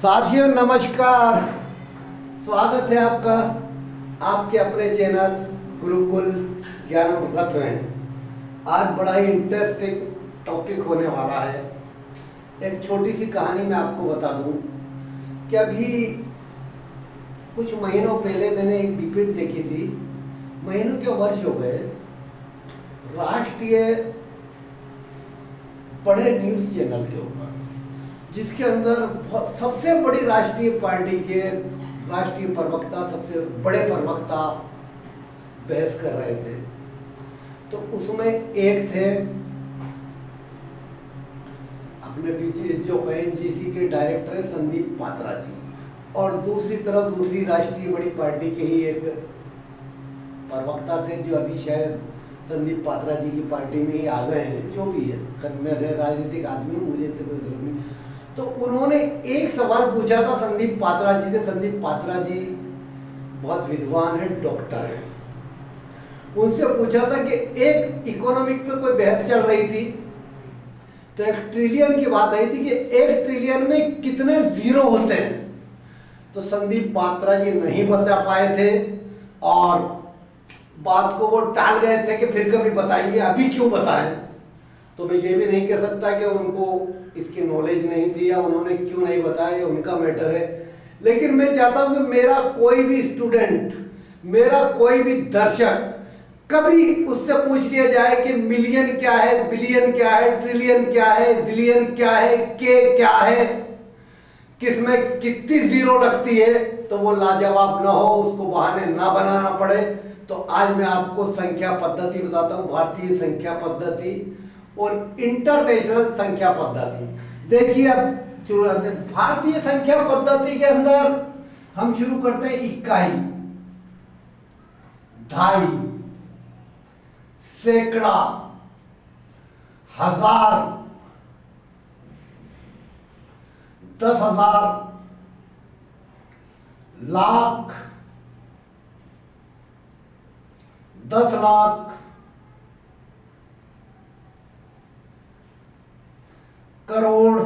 साथियों नमस्कार। स्वागत है आपका आपके अपने चैनल गुरुकुल ज्ञानामृत में। आज बड़ा ही इंटरेस्टिंग टॉपिक होने वाला है। एक छोटी सी कहानी मैं आपको बता दूं कि अभी कुछ महीनों पहले मैंने एक डिबेट देखी थी। महीनों के वर्ष हो गए। राष्ट्रीय बड़े न्यूज़ चैनल के ऊपर, जिसके अंदर सबसे बड़ी राष्ट्रीय पार्टी के राष्ट्रीय प्रवक्ता, सबसे बड़े प्रवक्ता बहस कर रहे थे। तो उसमें एक थे अपने पीछे जो ONGC के डायरेक्टर है संदीप पात्रा जी, और दूसरी तरफ दूसरी राष्ट्रीय बड़ी पार्टी के ही एक प्रवक्ता थे जो अभी शायद संदीप पात्रा जी की पार्टी में ही आ गए हैं। जो भी है, मैं राजनीतिक आदमी हूँ, मुझे इससे कोई जरूरत नहीं। तो उन्होंने एक सवाल पूछा था संदीप पात्रा जी से। संदीप पात्रा जी बहुत विद्वान है, डॉक्टर है। उनसे पूछा था कि एक इकोनॉमिक पे कोई बहस चल रही थी, तो 1 ट्रिलियन की बात आई थी कि 1 ट्रिलियन में कितने जीरो होते हैं। तो संदीप पात्रा जी नहीं बता पाए थे और बात को वो टाल गए थे कि फिर कभी बताएंगे, अभी क्यों बताएं। तो मैं ये भी नहीं कह सकता कि उनको इसकी नॉलेज नहीं थी या उन्होंने क्यों नहीं बताया, ये उनका मैटर है। लेकिन मैं चाहता हूं कि मेरा कोई भी स्टूडेंट, मेरा कोई भी दर्शक कभी उससे पूछ लिया जाए कि मिलियन क्या है, बिलियन क्या है, ट्रिलियन क्या है, जिलियन क्या है, के क्या है, किसमें कितनी जीरो लगती है, तो वो लाजवाब ना हो, उसको बहाने ना बनाना पड़े। तो आज मैं आपको संख्या पद्धति बताता हूं, भारतीय संख्या पद्धति और इंटरनेशनल संख्या पद्धति। देखिए अब शुरू करते हैं। भारतीय संख्या पद्धति के अंदर हम शुरू करते हैं इकाई, ढाई, सैकड़ा, हजार, 10,000, लाख, 10 लाख, करोड़,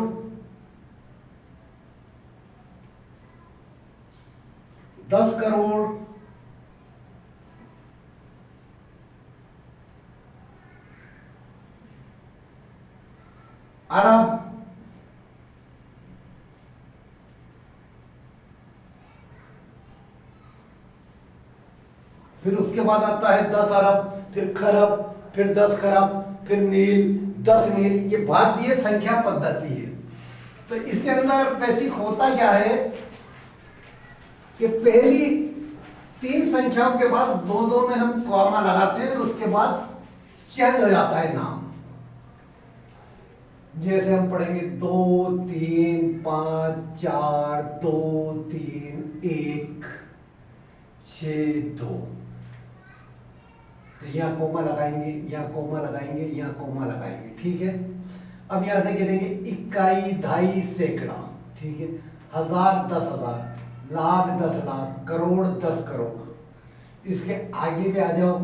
10 करोड़, अरब, फिर उसके बाद आता है 10 अरब, फिर खरब, फिर 10 खरब, फिर नील, 10 नील। ये भारतीय संख्या पद्धति है। तो इसके अंदर बेसिक होता क्या है कि पहली 3 संख्याओं के बाद 2-2 में हम कॉमा लगाते हैं और उसके बाद चेंज हो जाता है नाम। जैसे हम पढ़ेंगे 2 3 5 4 2 3 1 6 2। तो यहाँ कोमा लगाएंगे, यहाँ कोमा लगाएंगे, यहाँ कोमा लगाएंगे, ठीक है। अब यहाँ से गिनेंगे इकाई, ढाई, सैकड़ा, ठीक है, हजार, 10,000, लाख, 10 लाख, करोड़, 10 करोड़। इसके आगे भी आ जाओ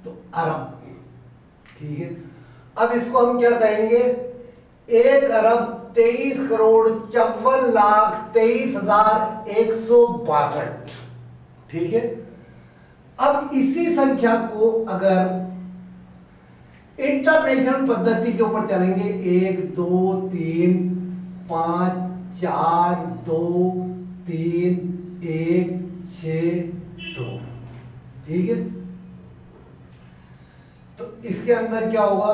तो अरब, ठीक है। अब इसको हम क्या कहेंगे? 1 अरब 23 करोड़ 54 लाख 23,162, ठीक है। अब इसी संख्या को अगर इंटरनेशनल पद्धति के ऊपर चलेंगे, 1 2 3 5 4 2 3 1 6 2, ठीक है। तो इसके अंदर क्या होगा?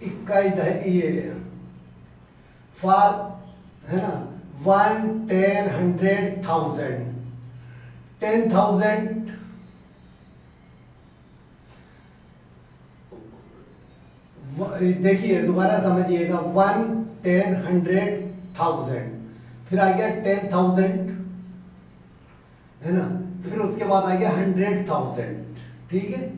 इकाई, ये फार है ना, 1 10 100 1000, 10,000, देखिए दोबारा समझिएगा, 1 10 100 1000, फिर आ गया 10,000, है ना, फिर उसके बाद आ गया 100,000, ठीक है।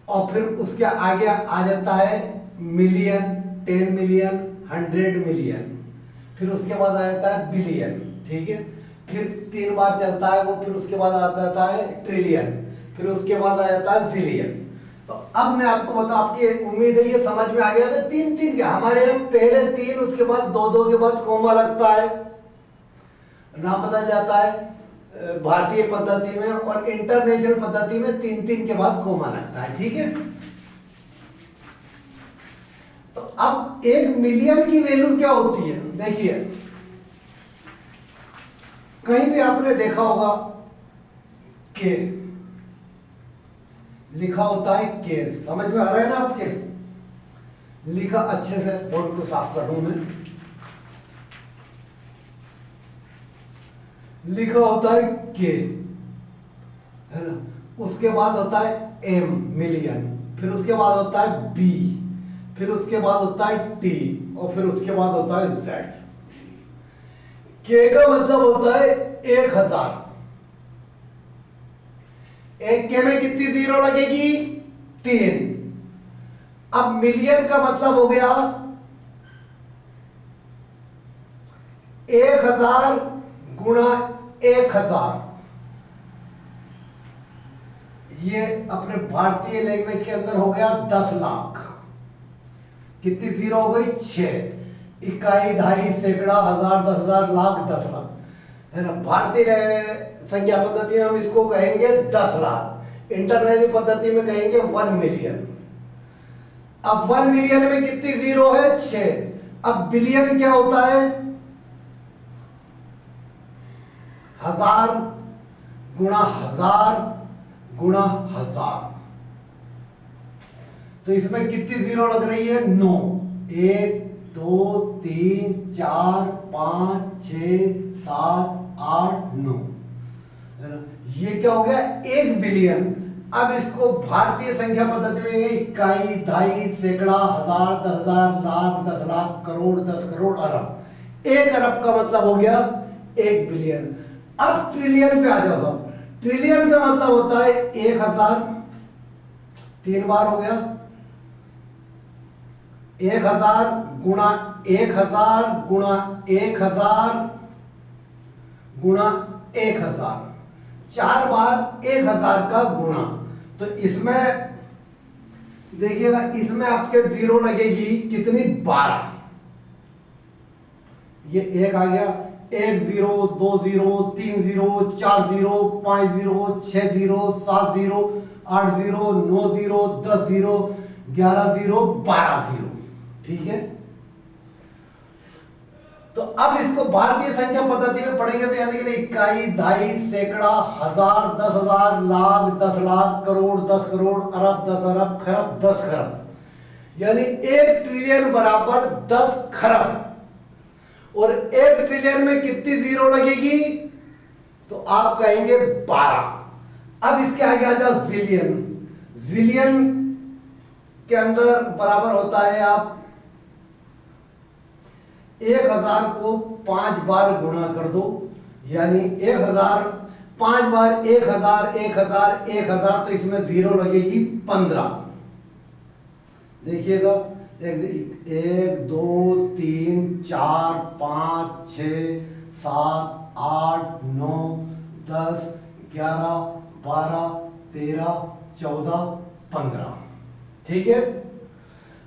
और फिर उसके आगे आ जाता है मिलियन, 10 मिलियन, 100 मिलियन, फिर उसके बाद आ जाता है बिलियन, ठीक है। फिर 3 बार चलता है वो, फिर उसके बाद आ जाता है ट्रिलियन, फिर उसके बाद आ जाता है जिलियन। तो अब मैं आपको बता, आपकी उम्मीद है ये समझ में आ गया है। तीन तीन क्या, हमारे यहाँ पहले तीन, उसके बाद दो, दो के बाद कोमा लगता है, नाम बताया जाता है भारतीय पद्धति में, और इंटरनेशनल पद्धति में तीन तीन के बाद कोमा लगता है, ठीक है। तो अब 1 मिलियन की वैल्यू क्या होती है, देखिए कहीं भी आपने देखा होगा के लिखा होता है, के समझ में आ रहा है ना आपके, लिखा अच्छे से, बोर्ड को साफ कर दूं मैं, लिखा होता है के, है ना, उसके बाद होता है एम मिलियन, फिर उसके बाद होता है बी, फिर उसके बाद होता है टी, और फिर उसके बाद होता है जेड। के का मतलब होता है 1000। एक के में कितनी जीरो लगेगी, 3। अब मिलियन का मतलब हो गया 1000 गुणा 1000। ये अपने भारतीय लैंग्वेज के अंदर हो गया 10 लाख। कितनी जीरो हो गई, 6। इकाई, दहाई, सैकड़ा, हजार, 10,000, लाख, 10 लाख, है ना। भारतीय संख्या पद्धति में हम इसको कहेंगे 10 लाख, इंटरनेशनल पद्धति में कहेंगे 1 मिलियन। अब 1 मिलियन में कितनी जीरो है, 6। अब बिलियन क्या होता है, 1000 गुणा 1000 गुणा 1000। तो इसमें कितनी जीरो लग रही है, 9। 1 2 3 4 5 6 7 8 9, ये क्या हो गया, 1 बिलियन। अब इसको भारतीय संख्या पद्धति में इकाई, दहाई, सैकड़ा, हजार, 10,000, लाख, 10 लाख, करोड़, 10 करोड़, अरब। 1 अरब का मतलब हो गया 1 बिलियन। अब ट्रिलियन पे आ जाओ सब। ट्रिलियन का मतलब होता है 1000, 3 बार हो गया, 1000 गुणा 1000 गुणा 1000 गुणा 1000, 4 बार 1000 का गुणा। तो इसमें देखिएगा, इसमें आपके जीरो लगेगी कितनी, 12। ये 1 आ गया, 1 0 2 0 3 0 4 0 5 0 6 0 7 0 8 0 9 0 10 0 11 0 12 0, ठीक है। तो अब इसको भारतीय संख्या पद्धति में पढ़ेंगे तो यानी कि इकाई, दहाई, सैकड़ा, हजार, 10,000, लाख, 10 लाख, करोड़, 10 करोड़, अरब, 10 अरब, खरब, 10 खरब, यानी 1 ट्रिलियन बराबर 10 खरब। और 1 ट्रिलियन में कितनी जीरो लगेगी, तो आप कहेंगे 12। अब इसके आगे आ जाओ जिलियन। जिलियन के अंदर बराबर होता है, आप 1000 को 5 बार गुणा कर दो, यानी 1000 5 बार 1000 1000 1000, तो इसमें जीरो लगेगी 15। देखिएगा, 1 2 3 4 5 6 7 8 9 10 11 12 13 14 15, ठीक है।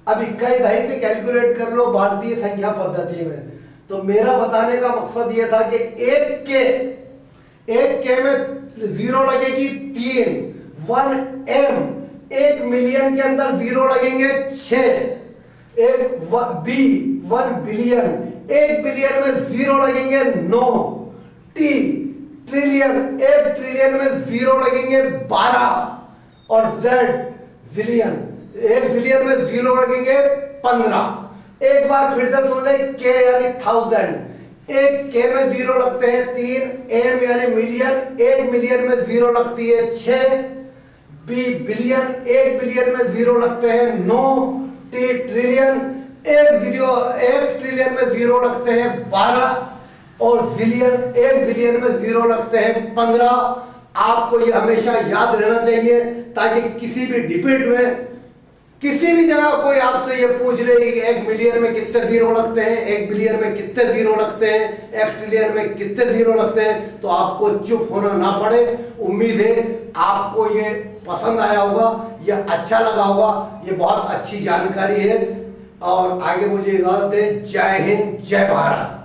अब इकाई, दहाई से कैलकुलेट कर लो भारतीय संख्या पद्धति में। तो मेरा बताने का मकसद यह था कि एक के में जीरो लगेगी 3, 1 एम। 1 मिलियन के अंदर जीरो लगेंगे 6। 1 बिलियन, 1 बिलियन में जीरो लगेंगे 9। टी ट्रिलियन, 1 ट्रिलियन में जीरो लगेंगे 12। और जेड जिलियन, 1 जिलियन में जीरो लगेंगे 15। एक बार फिर से सुन ले, के यानी 1000, 1 के में जीरो लगते हैं 3। एम यानी मिलियन, 1 मिलियन में जीरो लगती है 6। बी बिलियन, 1 बिलियन में जीरो लगते हैं 9। टी ट्रिलियन, 1 ट्रिलियन में जीरो लगते हैं 12। और जिलियन, 1 जिलियन में जीरो लगते हैं 15। आपको ये हमेशा याद रहना चाहिए, ताकि किसी भी डिबेट में, किसी भी जगह कोई आपसे ये पूछ ले कि 1 मिलियन में कितने जीरो लगते हैं, 1 बिलियन में कितने जीरो लगते हैं, 1 ट्रिलियन में कितने जीरो लगते हैं, तो आपको चुप होना ना पड़े। उम्मीद है आपको ये पसंद आया होगा, ये अच्छा लगा होगा, ये बहुत अच्छी जानकारी है। और आगे मुझे इजाजत दें। जय हिंद, जय भारत।